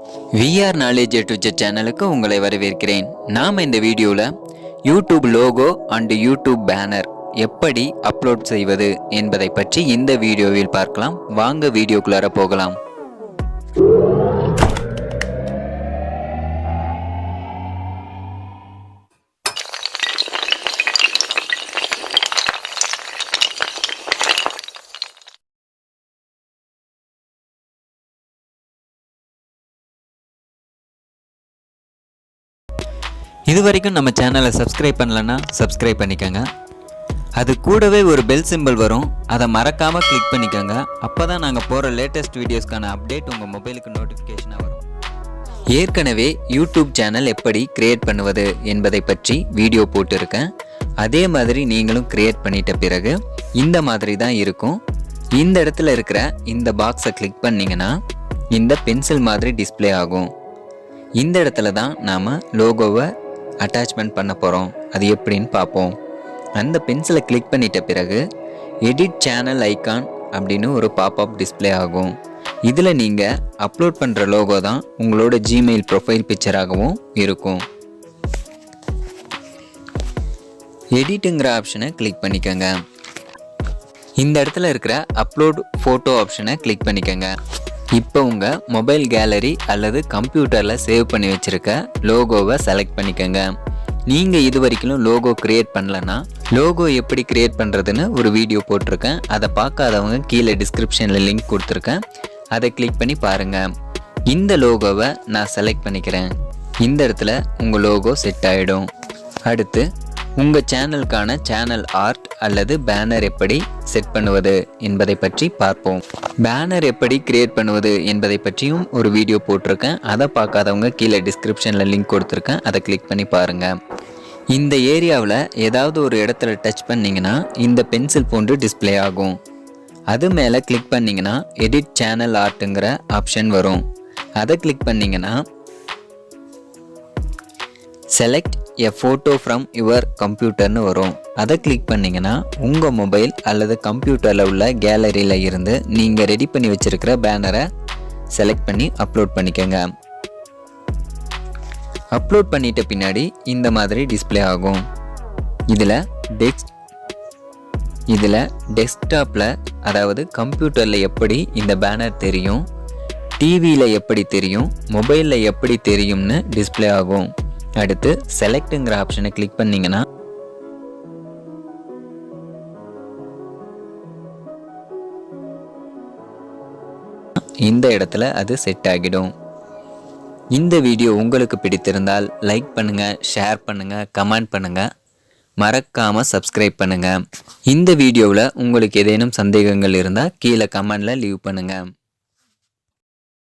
VR Knowledge AtoZ சேனலுக்கு உங்களை வரவேற்கிறேன். நாம் இந்த வீடியோவில் YouTube logo and YouTube banner எப்படி அப்லோட் செய்வது என்பதை பற்றி இந்த வீடியோவில் பார்க்கலாம். வாங்க வீடியோக்குள்ளார போகலாம். இதுவரைக்கும் நம்ம சேனலை சப்ஸ்கிரைப் பண்ணலன்னா சப்ஸ்கிரைப் பண்ணிக்கோங்க. அது கூடவே ஒரு பெல் சிம்பிள் வரும், அதை மறக்காமல் கிளிக் பண்ணிக்கோங்க. அப்போ தான் நாங்கள் போகிற லேட்டஸ்ட் வீடியோஸ்க்கான அப்டேட் உங்கள் மொபைலுக்கு நோட்டிஃபிகேஷனாக வரும். ஏற்கனவே யூடியூப் சேனல் எப்படி கிரியேட் பண்ணுவது என்பதை பற்றி வீடியோ போட்டிருக்கேன். அதே மாதிரி நீங்களும் கிரியேட் பண்ணிட்ட பிறகு இந்த மாதிரி தான் இருக்கும். இந்த இடத்துல இருக்கிற இந்த பாக்ஸை கிளிக் பண்ணிங்கன்னா இந்த பென்சில் மாதிரி டிஸ்பிளே ஆகும். இந்த இடத்துல தான் நாம் லோகோவை அட்டாச்மெண்ட் பண்ண போகிறோம். அது எப்படின்னு பார்ப்போம். அந்த பென்சிலை கிளிக் பண்ணிட்ட பிறகு எடிட் சேனல் ஐகான் அப்படின்னு ஒரு பாப்அப் டிஸ்பிளே ஆகும். இதில் நீங்கள் அப்லோட் பண்ணுற லோகோ தான் உங்களோட ஜிமெயில் ப்ரொஃபைல் பிக்சராகவும் இருக்கும். எடிட்டுங்கிற ஆப்ஷனை கிளிக் பண்ணிக்கோங்க. இந்த இடத்துல இருக்கிற அப்லோட் ஃபோட்டோ ஆப்ஷனை கிளிக் பண்ணிக்கோங்க. இப்போ உங்கள் மொபைல் கேலரி அல்லது கம்ப்யூட்டரில் சேவ் பண்ணி வச்சுருக்க லோகோவை செலக்ட் பண்ணிக்கோங்க. நீங்கள் இது வரைக்கும் லோகோ க்ரியேட் பண்ணலன்னா லோகோ எப்படி க்ரியேட் பண்ணுறதுன்னு ஒரு வீடியோ போட்டிருக்கேன். அதை பார்க்காதவங்க கீழே டிஸ்கிரிப்ஷனில் லிங்க் கொடுத்துருக்கேன், அதை கிளிக் பண்ணி பாருங்கள். இந்த லோகோவை நான் செலக்ட் பண்ணிக்கிறேன். இந்த இடத்துல உங்கள் லோகோ செட் ஆகிடும். அடுத்து உங்கள் சேனலுக்கான சேனல் ஆர்ட் அல்லது பேனர் எப்படி செட் பண்ணுவது என்பதை பற்றி பார்ப்போம். பேனர் எப்படி கிரியேட் பண்ணுவது என்பதை பற்றியும் ஒரு வீடியோ போட்டிருக்கேன். அதை பார்க்காதவங்க கீழே டிஸ்கிரிப்ஷனில் லிங்க் கொடுத்துருக்கேன், அதை கிளிக் பண்ணி பாருங்கள். இந்த ஏரியாவில் ஏதாவது ஒரு இடத்துல டச் பண்ணிங்கன்னா இந்த பென்சில் போன்று டிஸ்பிளே ஆகும். அது மேலே கிளிக் பண்ணிங்கன்னா எடிட் சேனல் ஆர்ட்டுங்கிற ஆப்ஷன் வரும். அதை கிளிக் பண்ணிங்கன்னா select a photo from your கம்ப்யூட்டர்னு வரும். அதை கிளிக் பண்ணிங்கன்னா உங்கள் மொபைல் அல்லது கம்ப்யூட்டரில் உள்ள கேலரியில் இருந்து நீங்கள் ரெடி பண்ணி வச்சுருக்கிற பேனரை செலக்ட் பண்ணி அப்லோட் பண்ணிக்கோங்க. அப்லோட் பண்ணிட்ட பின்னாடி இந்த மாதிரி டிஸ்பிளே ஆகும். இதில் டெஸ்க்டாப்பில் அதாவது கம்ப்யூட்டரில் எப்படி இந்த பேனர் தெரியும், டிவியில் எப்படி தெரியும், மொபைலில் எப்படி தெரியும்னு டிஸ்பிளே ஆகும். அடுத்து செலக்ட்டுங்கிற ஆப்ஷனை கிளிக் பண்ணிங்கன்னா இந்த இடத்துல அது செட் ஆகிடும். இந்த வீடியோ உங்களுக்கு பிடித்திருந்தால் லைக் பண்ணுங்கள், ஷேர் பண்ணுங்கள், கமெண்ட் பண்ணுங்கள், மறக்காமல் சப்ஸ்கிரைப் பண்ணுங்கள். இந்த வீடியோவில் உங்களுக்கு ஏதேனும் சந்தேகங்கள் இருந்தால் கீழே கமெண்டில் லீவ் பண்ணுங்கள்.